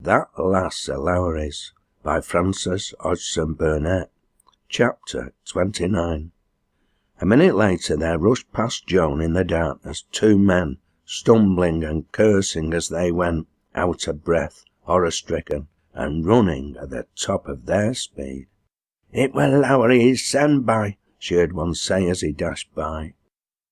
That Lass o' LOWRIE'S by Frances Hodgson Burnett. Chapter 29. A minute later there rushed past Joan in the darkness 2 men, stumbling and cursing as they went, out of breath, horror-stricken, and running at the top of their speed. "It were LOWRIE'S send by," she heard one say as he dashed by.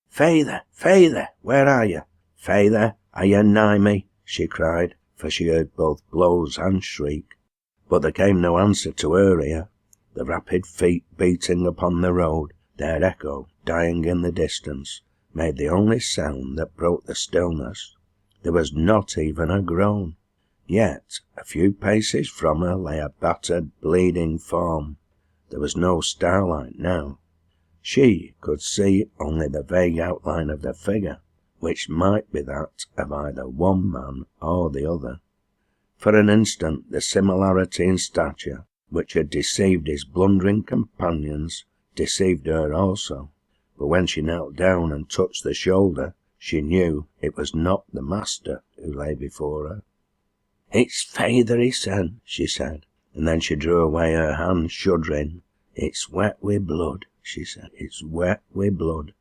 "Feyther, feyther, where are you? Feyther, are you nigh me?" she cried, for she heard both blows and shriek. But there came no answer to her ear. The rapid feet beating upon the road, their echo dying in the distance, made the only sound that broke the stillness. There was not even a groan. Yet, a few paces from her lay a battered, bleeding form. There was no starlight now. She could see only the vague outline of the figure, which might be that of either one man or the other. For an instant the similarity in stature, which had deceived his blundering companions, deceived her also, but when she knelt down and touched the shoulder, she knew it was not the master who lay before her. "It's feyther," he said, she said, and then she drew away her hand, shuddering. "It's wet wi' blood," she said, "it's wet wi' blood."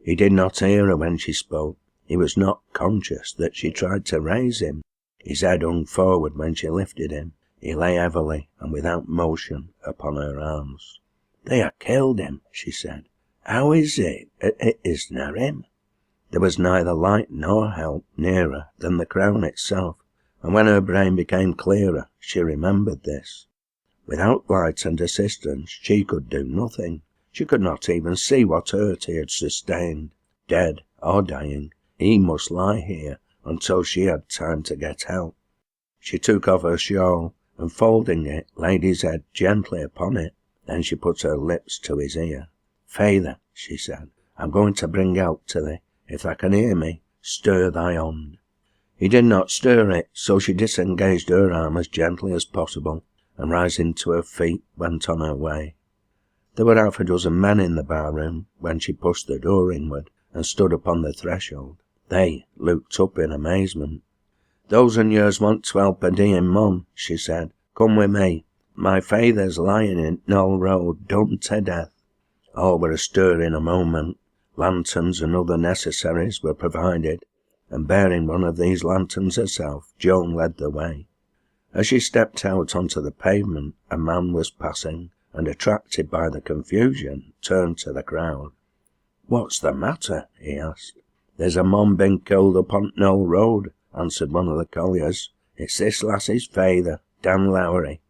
He did not hear her when she spoke. He was not conscious that she tried to raise him. His head hung forward when she lifted him. He lay heavily and without motion upon her arms. "They ha' killed him," she said. "How is it isna him?" There was neither light nor help nearer than the crown itself, and when her brain became clearer, she remembered this. Without light and assistance she could do nothing. She could not even see what hurt he had sustained. Dead or dying, he must lie here until she had time to get help. She took off her shawl, and folding it, laid his head gently upon it. Then she put her lips to his ear. "Feyther," she said, "I'm going to bring help to thee. If thou can hear me, stir thy hand." He did not stir it, so she disengaged her arm as gently as possible, and rising to her feet, went on her way. There were 6 men in the bar-room when she pushed the door inward and stood upon the threshold. They looked up in amazement. "Those and yours want to help a deeing mon," she said. "Come with me. My feyther's lying in Knoll Road, done to death." All were astir in a moment. Lanterns and other necessaries were provided, and bearing one of these lanterns herself, Joan led the way. As she stepped out onto the pavement, a man was passing, and attracted by the confusion, turned to the crowd. "What's the matter?" he asked. "There's a mon been killed upon Knoll Road," answered one of the colliers. "It's this lass's feyther, Dan Lowrie."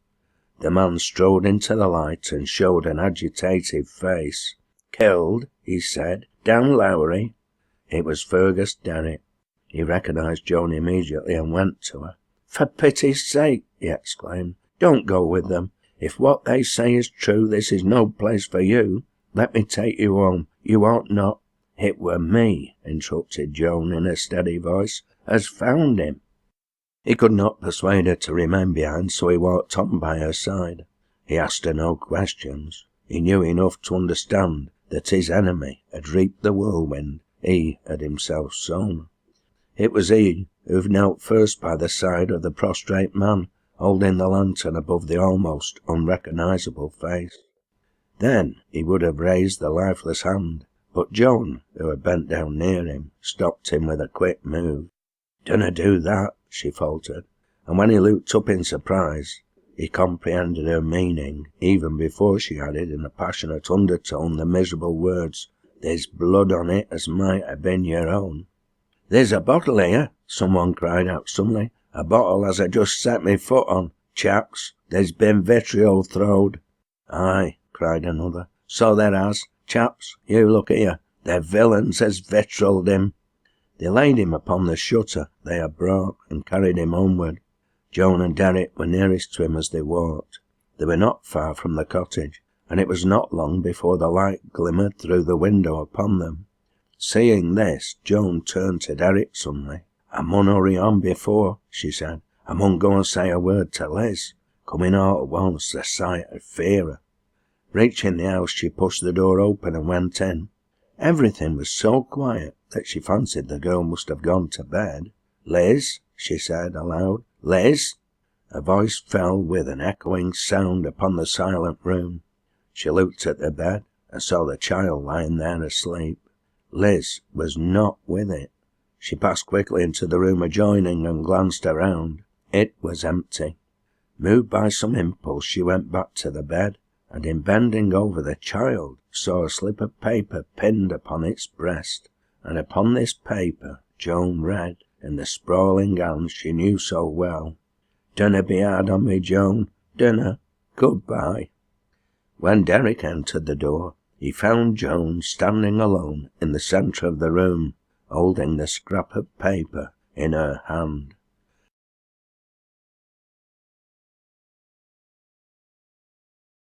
The man strode into the light and showed an agitated face. "Killed?" he said. "Dan Lowrie?" It was Fergus Derrick. He recognised Joan immediately and went to her. "For pity's sake," he exclaimed, "don't go with them. If what they say is true, this is no place for you. Let me take you home. You ought not—" "It were me," interrupted Joan in a steady voice, "as found him." He could not persuade her to remain behind, so he walked on by her side. He asked her no questions. He knew enough to understand that his enemy had reaped the whirlwind he had himself sown. It was he who knelt first by the side of the prostrate man, holding the lantern above the almost unrecognisable face. Then he would have raised the lifeless hand, but Joan, who had bent down near him, stopped him with a quick move. "Dunna do that," she faltered, and when he looked up in surprise, he comprehended her meaning, even before she added in a passionate undertone the miserable words, "There's blood on it as might have been your own." "There's a bottle here," someone cried out suddenly. "A bottle as I just set me foot on. Chaps, there's been vitriol throwed." "Aye," cried another, "so there has. Chaps, you look here. They're villains has vitrioled him." They laid him upon the shutter they had brought and carried him homeward. Joan and Derrick were nearest to him as they walked. They were not far from the cottage, and it was not long before the light glimmered through the window upon them. Seeing this, Joan turned to Derrick suddenly. "I mun hurry on before," she said. "I mun go and say a word to Liz. Coming all at once, the sight 'ud fear her." Reaching the house, she pushed the door open and went in. Everything was so quiet that she fancied the girl must have gone to bed. "Liz," she said aloud. "Liz!" A voice fell with an echoing sound upon the silent room. She looked at the bed and saw the child lying there asleep. Liz was not with it. She passed quickly into the room adjoining and glanced around. It was empty. Moved by some impulse, she went back to the bed, and in bending over the child, saw a slip of paper pinned upon its breast, and upon this paper Joan read, in the sprawling hand she knew so well, "Dunna be hard on me, Joan, dunna. Goodbye." When Derek entered the door, he found Joan standing alone in the centre of the room, holding the scrap of paper in her hand.